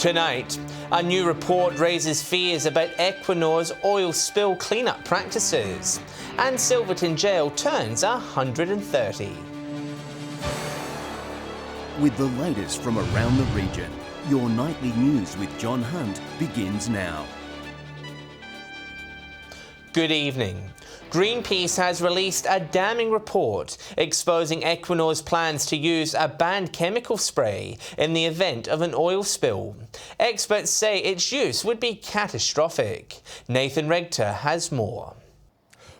Tonight, a new report raises fears about Equinor's oil spill cleanup practices, and Silverton jail turns 130. With the latest from around the region, your nightly news with John Hunt begins now. Good evening. Greenpeace has released a damning report exposing Equinor's plans to use a banned chemical spray in the event of an oil spill. Experts say its use would be catastrophic. Nathan Regter has more.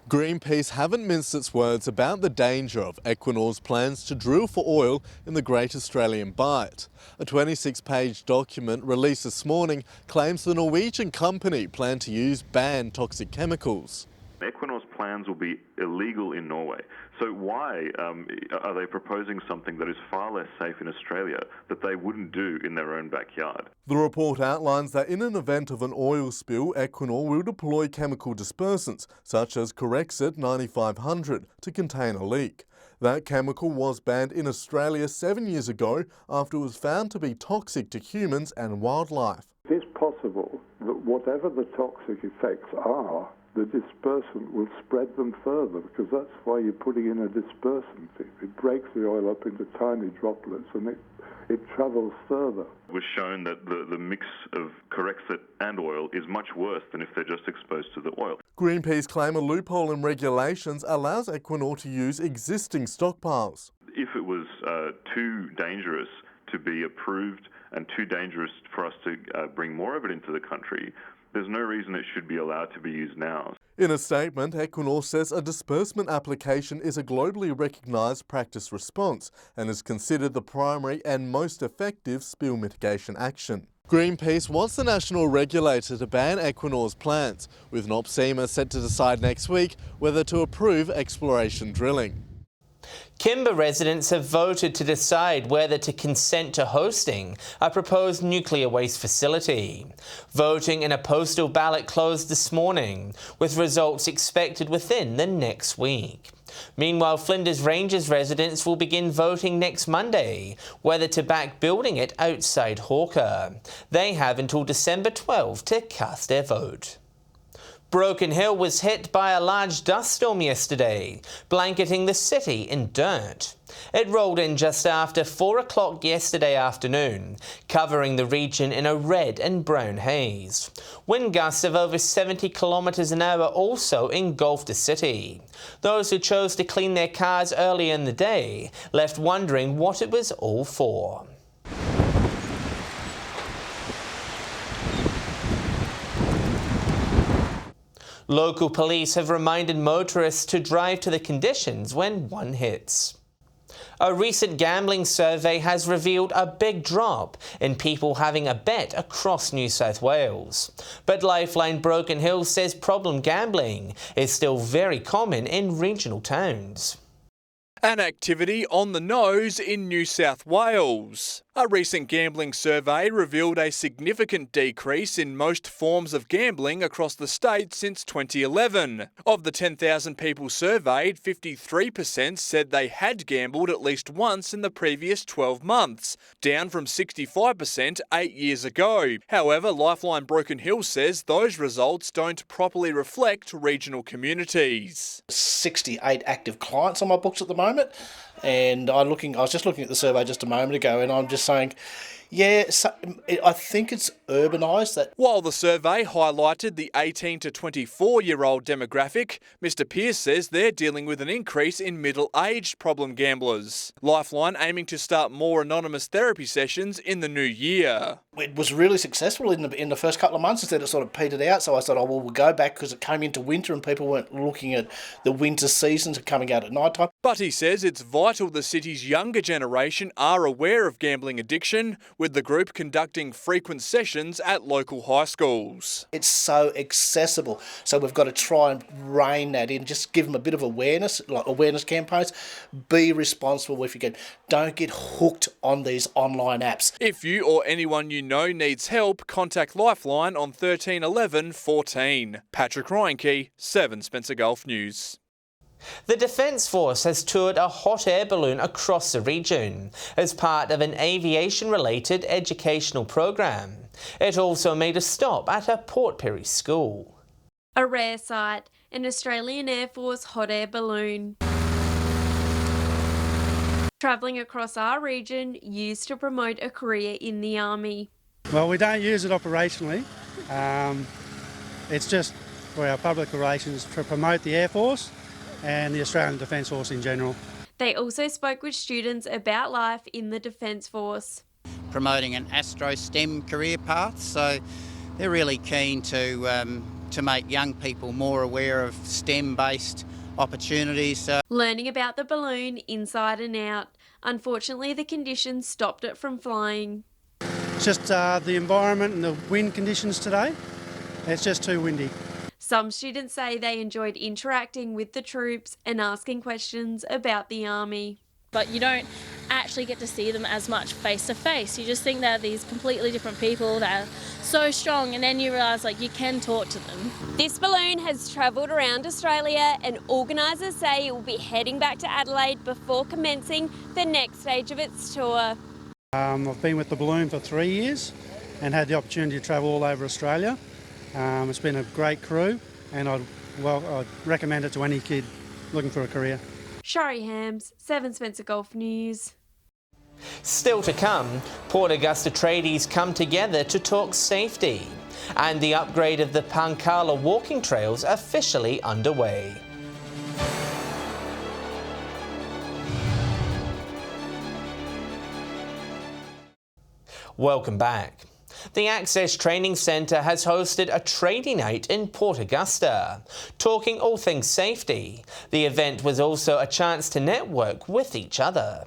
Greenpeace haven't minced its words about the danger of Equinor's plans to drill for oil in the Great Australian Bight. A 26-page document released this morning claims the Norwegian company planned to use banned toxic chemicals. Equinor's plans will be illegal in Norway. So why are they proposing something that is far less safe in Australia that they wouldn't do in their own backyard? The report outlines that in an event of an oil spill, Equinor will deploy chemical dispersants such as Corexit 9500 to contain a leak. That chemical was banned in Australia 7 years ago after it was found to be toxic to humans and wildlife. It is possible that whatever the toxic effects are, the dispersant will spread them further, because that's why you're putting in a dispersant. It breaks the oil up into tiny droplets and it travels further. It was shown that the mix of Corexit and oil is much worse than if they're just exposed to the oil. Greenpeace claim a loophole in regulations allows Equinor to use existing stockpiles. If it was too dangerous to be approved and too dangerous for us to bring more of it into the country, there's no reason it should be allowed to be used now. In a statement, Equinor says a disbursement application is a globally recognised practice response and is considered the primary and most effective spill mitigation action. Greenpeace wants the national regulator to ban Equinor's plans, with NOPSEMA set to decide next week whether to approve exploration drilling. Kimberley residents have voted to decide whether to consent to hosting a proposed nuclear waste facility. Voting in a postal ballot closed this morning, with results expected within the next week. Meanwhile, Flinders Ranges residents will begin voting next Monday whether to back building it outside Hawker. They have until December 12 to cast their vote. Broken Hill was hit by a large dust storm yesterday, blanketing the city in dirt. It rolled in just after 4 o'clock yesterday afternoon, covering the region in a red and brown haze. Wind gusts of over 70 kilometres an hour also engulfed the city. Those who chose to clean their cars early in the day left wondering what it was all for. Local police have reminded motorists to drive to the conditions when one hits. A recent gambling survey has revealed a big drop in people having a bet across New South Wales. But Lifeline Broken Hill says problem gambling is still very common in regional towns. An activity on the nose in New South Wales. A recent gambling survey revealed a significant decrease in most forms of gambling across the state since 2011. Of the 10,000 people surveyed, 53% said they had gambled at least once in the previous 12 months, down from 65% 8 years ago. However, Lifeline Broken Hill says those results don't properly reflect regional communities. 68 active clients on my books at the moment. And I was just looking at the survey just a moment ago, and I'm just saying, yeah, so I think it's urbanised. That while the survey highlighted the 18 to 24-year-old demographic, Mr Pearce says they're dealing with an increase in middle-aged problem gamblers. Lifeline aiming to start more anonymous therapy sessions in the new year. It was really successful in the first couple of months, instead it sort of petered out, so I thought, we'll go back, because it came into winter and people weren't looking at the winter seasons coming out at night time. But he says it's vital the city's younger generation are aware of gambling addiction, with the group conducting frequent sessions at local high schools. It's so accessible, so we've got to try and rein that in, just give them a bit of awareness, like awareness campaigns. Be responsible if you can. Don't get hooked on these online apps. If you or anyone you know needs help, contact Lifeline on 13 11 14. Patrick Reinke, 7 Spencer Gulf News. The Defence Force has toured a hot air balloon across the region as part of an aviation-related educational program. It also made a stop at a Port Pirie school. A rare sight, an Australian Air Force hot air balloon. Travelling across our region, used to promote a career in the Army. Well, we don't use it operationally. It's just for our public relations to promote the Air Force and the Australian Defence Force in general. They also spoke with students about life in the Defence Force. Promoting an astro-STEM career path, so they're really keen to make young people more aware of STEM-based opportunities. Learning about the balloon inside and out. Unfortunately, the conditions stopped it from flying. It's just the environment and the wind conditions today. It's just too windy. Some students say they enjoyed interacting with the troops and asking questions about the Army. But you don't actually get to see them as much face to face. You just think they're these completely different people that are so strong, and then you realise you can talk to them. This balloon has travelled around Australia, and organisers say it will be heading back to Adelaide before commencing the next stage of its tour. I've been with the balloon for 3 years and had the opportunity to travel all over Australia. It's been a great crew, and I'd recommend it to any kid looking for a career. Shari Hams, 7 Spencer Golf News. Still to come, Port Augusta tradies come together to talk safety, and the upgrade of the Pankala walking trails officially underway. Welcome back. The Access Training Centre has hosted a tradie night in Port Augusta, talking all things safety. The event was also a chance to network with each other.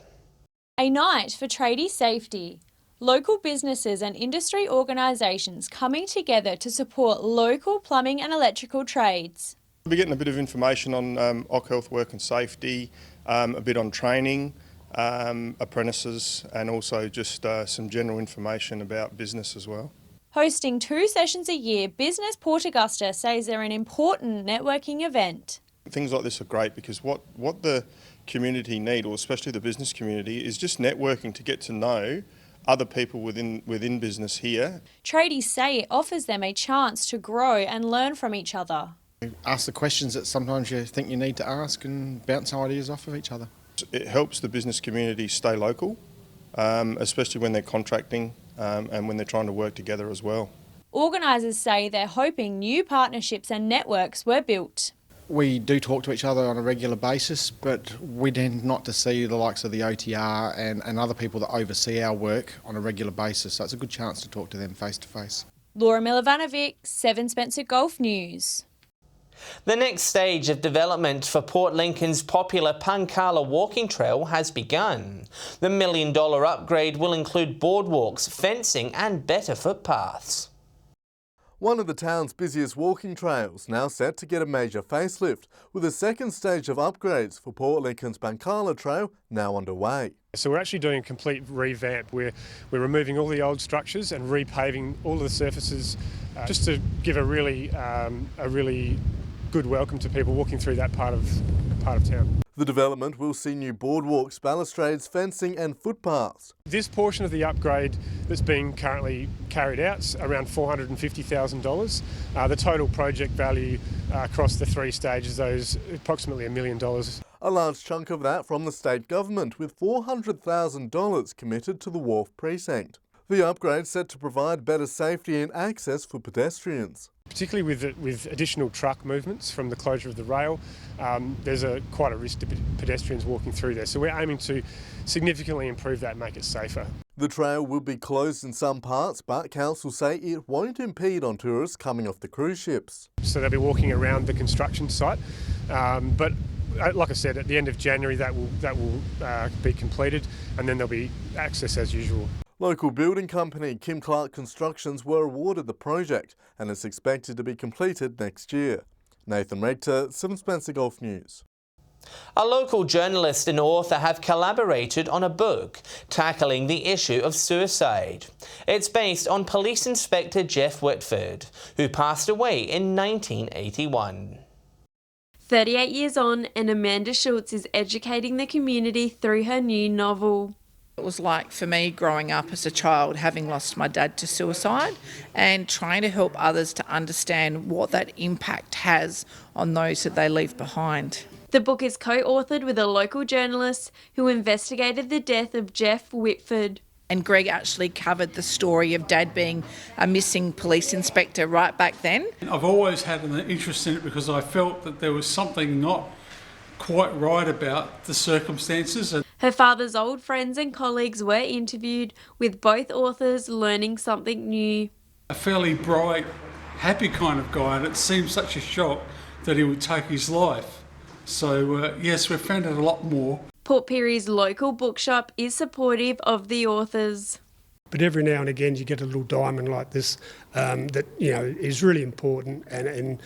A night for tradie safety. Local businesses and industry organisations coming together to support local plumbing and electrical trades. We'll be getting a bit of information on OC health, work and safety, a bit on training, apprentices, and also just some general information about business as well. Hosting 2 sessions a year, Business Port Augusta says they're an important networking event. Things like this are great because what the community need, or especially the business community, is just networking to get to know other people within business here. Tradies say it offers them a chance to grow and learn from each other. Ask the questions that sometimes you think you need to ask and bounce ideas off of each other. It helps the business community stay local, especially when they're contracting and when they're trying to work together as well. Organisers say they're hoping new partnerships and networks were built. We do talk to each other on a regular basis, but we tend not to see the likes of the OTR and other people that oversee our work on a regular basis, so it's a good chance to talk to them face to face. Laura Milovanovic, 7 Spencer Golf News. The next stage of development for Port Lincoln's popular Pankala walking trail has begun. The $1 million upgrade will include boardwalks, fencing and better footpaths. One of the town's busiest walking trails now set to get a major facelift, with a second stage of upgrades for Port Lincoln's Pankala Trail now underway. So we're actually doing a complete revamp. We're removing all the old structures and repaving all of the surfaces just to give a really good welcome to people walking through that part of town. The development will see new boardwalks, balustrades, fencing and footpaths. This portion of the upgrade that's being currently carried out is around $450,000. The total project value across the 3 stages is approximately $1 million. A large chunk of that from the state government, with $400,000 committed to the Wharf precinct. The upgrade set to provide better safety and access for pedestrians. Particularly with additional truck movements from the closure of the rail, there's quite a risk to pedestrians walking through there. So we're aiming to significantly improve that and make it safer. The trail will be closed in some parts, but council say it won't impede on tourists coming off the cruise ships. So they'll be walking around the construction site, but like I said, at the end of January that will be completed, and then there'll be access as usual. Local building company Kim Clark Constructions were awarded the project and it's expected to be completed next year. Nathan Rector, 7 Spencer Golf News. A local journalist and author have collaborated on a book tackling the issue of suicide. It's based on Police Inspector Jeff Whitford, who passed away in 1981. 38 years on, and Amanda Schultz is educating the community through her new novel. It was like for me growing up as a child, having lost my dad to suicide and trying to help others to understand what that impact has on those that they leave behind. The book is co-authored with a local journalist who investigated the death of Jeff Whitford. And Greg actually covered the story of Dad being a missing police inspector right back then. I've always had an interest in it because I felt that there was something not quite right about the circumstances. Her father's old friends and colleagues were interviewed, with both authors learning something new. A fairly bright, happy kind of guy, and it seemed such a shock that he would take his life. So yes, we've found out a lot more. Port Pirie's local bookshop is supportive of the authors. But every now and again you get a little diamond like this that, you know, is really important and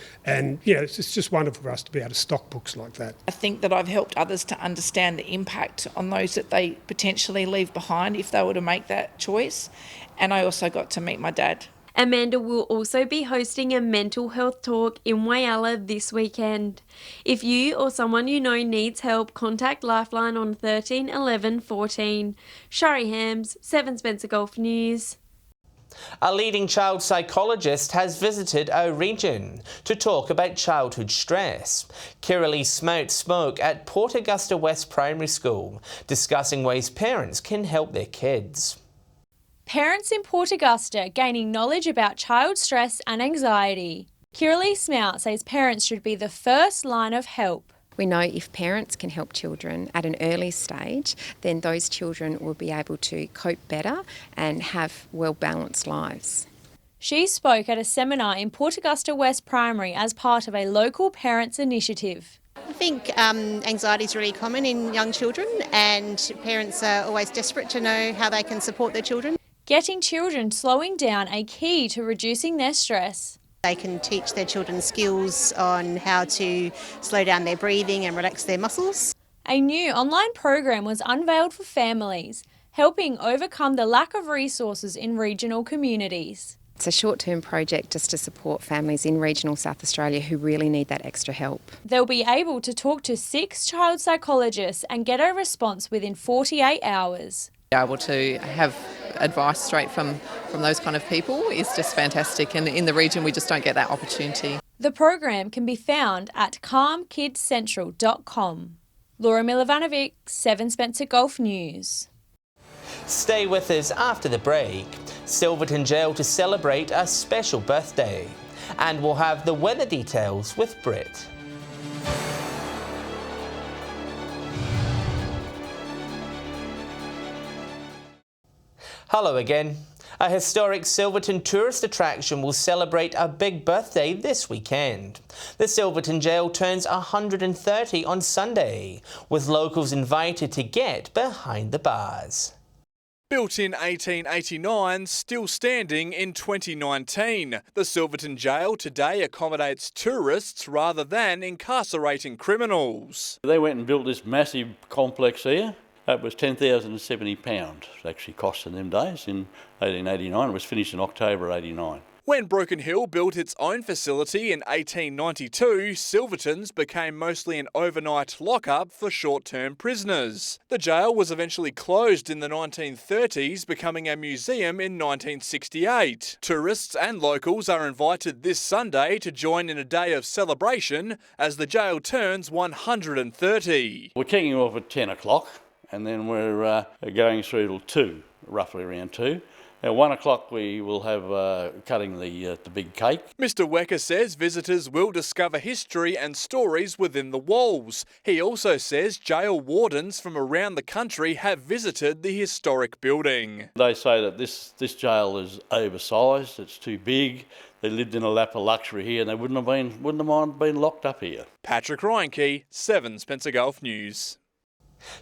you know, it's just wonderful for us to be able to stock books like that. I think that I've helped others to understand the impact on those that they potentially leave behind if they were to make that choice. And I also got to meet my dad. Amanda will also be hosting a mental health talk in Whyalla this weekend. If you or someone you know needs help, contact Lifeline on 13 11 14. Shari Hams, 7 Spencer Gulf News. A leading child psychologist has visited our region to talk about childhood stress. Kimberley spoke at Port Augusta West Primary School, discussing ways parents can help their kids. Parents in Port Augusta gaining knowledge about child stress and anxiety. Kimberley Smout says parents should be the first line of help. We know if parents can help children at an early stage, then those children will be able to cope better and have well-balanced lives. She spoke at a seminar in Port Augusta West Primary as part of a local parents' initiative. I think anxiety is really common in young children, and parents are always desperate to know how they can support their children. Getting children slowing down a key to reducing their stress. They can teach their children skills on how to slow down their breathing and relax their muscles. A new online program was unveiled for families, helping overcome the lack of resources in regional communities. It's a short-term project just to support families in regional South Australia who really need that extra help. They'll be able to talk to 6 child psychologists and get a response within 48 hours. Able to have advice straight from those kind of people is just fantastic, and in the region we just don't get that opportunity. The program can be found at calmkidscentral.com. Laura Milovanovic, 7 Spencer Gulf News. Stay with us after the break. Silverton Jail to celebrate a special birthday. And we'll have the weather details with Britt. Hello again. A historic Silverton tourist attraction will celebrate a big birthday this weekend. The Silverton Jail turns 130 on Sunday, with locals invited to get behind the bars. Built in 1889, still standing in 2019, the Silverton Jail today accommodates tourists rather than incarcerating criminals. They went and built this massive complex here. That was £10,070 actually cost in them days in 1889. It was finished in October 89. When Broken Hill built its own facility in 1892, Silverton's became mostly an overnight lockup for short-term prisoners. The jail was eventually closed in the 1930s, becoming a museum in 1968. Tourists and locals are invited this Sunday to join in a day of celebration as the jail turns 130. We're kicking off at 10 o'clock. And then we're going through till 2, roughly around 2. At 1 o'clock we will have cutting the big cake. Mr Wecker says visitors will discover history and stories within the walls. He also says jail wardens from around the country have visited the historic building. They say that this jail is oversized, it's too big. They lived in a lap of luxury here and they wouldn't have minded being locked up here. Patrick Reinke, 7 Spencer Gulf News.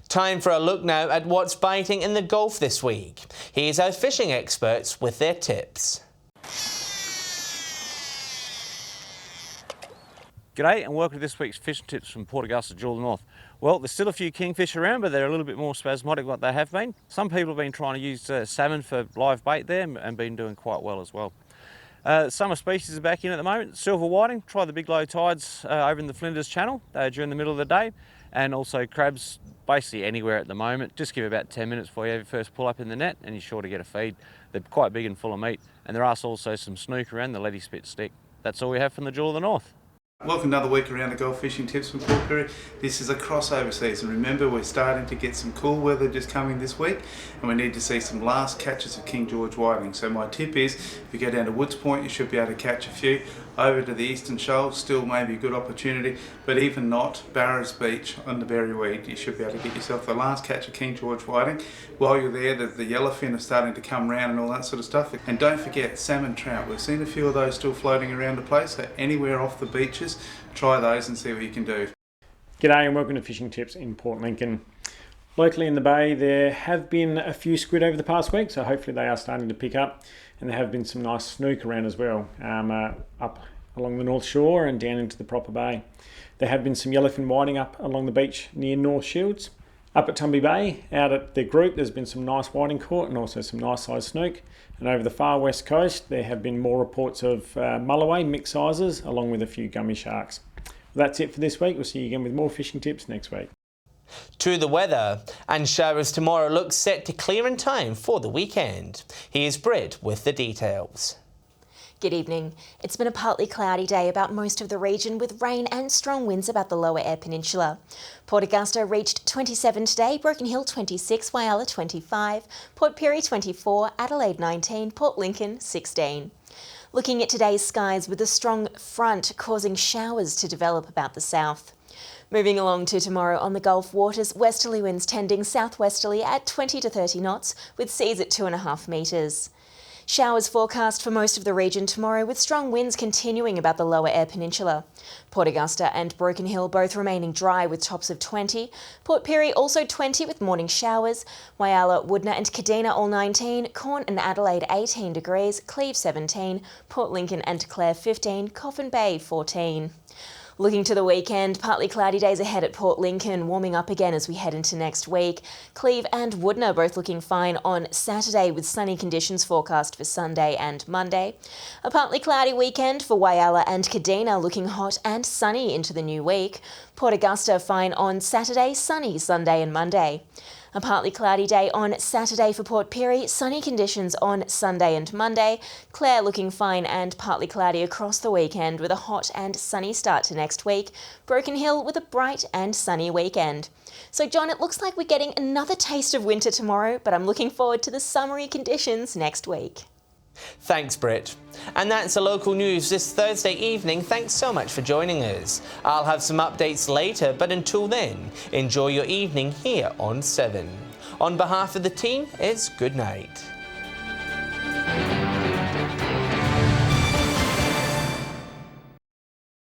Time for a look now at what's biting in the Gulf this week. Here's our fishing experts with their tips. G'day and welcome to this week's fishing tips from Port Augusta, Jewel North. Well, there's still a few kingfish around, but they're a little bit more spasmodic than what they have been. Some people have been trying to use salmon for live bait there and been doing quite well as well. Summer species are back in at the moment. Silver whiting, try the big low tides over in the Flinders Channel during the middle of the day. and also crabs basically anywhere at the moment. Just give about 10 minutes before you have your first pull up in the net and you're sure to get a feed. They're quite big and full of meat, and there are also some snook around the leady spit stick. That's all we have from the Jewel of the North. Welcome to another week around the Gulf Fishing Tips from Port Pirie. This is a crossover season. Remember, we're starting to get some cool weather just coming this week, and we need to see some last catches of King George whiting. So my tip is, if you go down to Woods Point, you should be able to catch a few. Over to the Eastern Shoals, still maybe a good opportunity, but even not, Barrows Beach on the Berryweed, you should be able to get yourself the last catch of King George whiting. While you're there, the yellowfin are starting to come round and all that sort of stuff. And don't forget, salmon trout. We've seen a few of those still floating around the place, so anywhere off the beaches, try those and see what you can do. G'day and welcome to Fishing Tips in Port Lincoln. Locally in the bay, there have been a few squid over the past week, so hopefully they are starting to pick up. And there have been some nice snook around as well, up along the North Shore and down into the Proper Bay. There have been some yellowfin whiting up along the beach near North Shields. Up at Tumby Bay, out at the group, there's been some nice whiting caught and also some nice sized snook. And over the far west coast, there have been more reports of mulloway, mixed sizes, along with a few gummy sharks. Well, that's it for this week. We'll see you again with more fishing tips next week. To the weather, and showers tomorrow look set to clear in time for the weekend. Here's Britt with the details. Good evening. It's been a partly cloudy day about most of the region with rain and strong winds about the lower Eyre Peninsula. Port Augusta reached 27 today, Broken Hill 26, Whyalla 25, Port Pirie 24, Adelaide 19, Port Lincoln 16. Looking at today's skies with a strong front causing showers to develop about the south. Moving along to tomorrow on the Gulf waters, westerly winds tending southwesterly at 20 to 30 knots with seas at 2.5 metres. Showers forecast for most of the region tomorrow with strong winds continuing about the lower Eyre Peninsula. Port Augusta and Broken Hill both remaining dry with tops of 20. Port Pirie also 20 with morning showers. Whyalla, Woodner and Kadina all 19. Corn and Adelaide 18 degrees. Cleve 17. Port Lincoln and Clare 15. Coffin Bay 14. Looking to the weekend, partly cloudy days ahead at Port Lincoln, warming up again as we head into next week. Cleve and Woodner both looking fine on Saturday with sunny conditions forecast for Sunday and Monday. A partly cloudy weekend for Whyalla and Kadina, looking hot and sunny into the new week. Port Augusta fine on Saturday, sunny Sunday and Monday. A partly cloudy day on Saturday for Port Pirie, sunny conditions on Sunday and Monday. Clare looking fine and partly cloudy across the weekend with a hot and sunny start to next week. Broken Hill with a bright and sunny weekend. So John, it looks like we're getting another taste of winter tomorrow, but I'm looking forward to the summery conditions next week. Thanks, Britt. And that's the local news this Thursday evening. Thanks so much for joining us. I'll have some updates later, but until then, enjoy your evening here on 7. On behalf of the team, it's good night.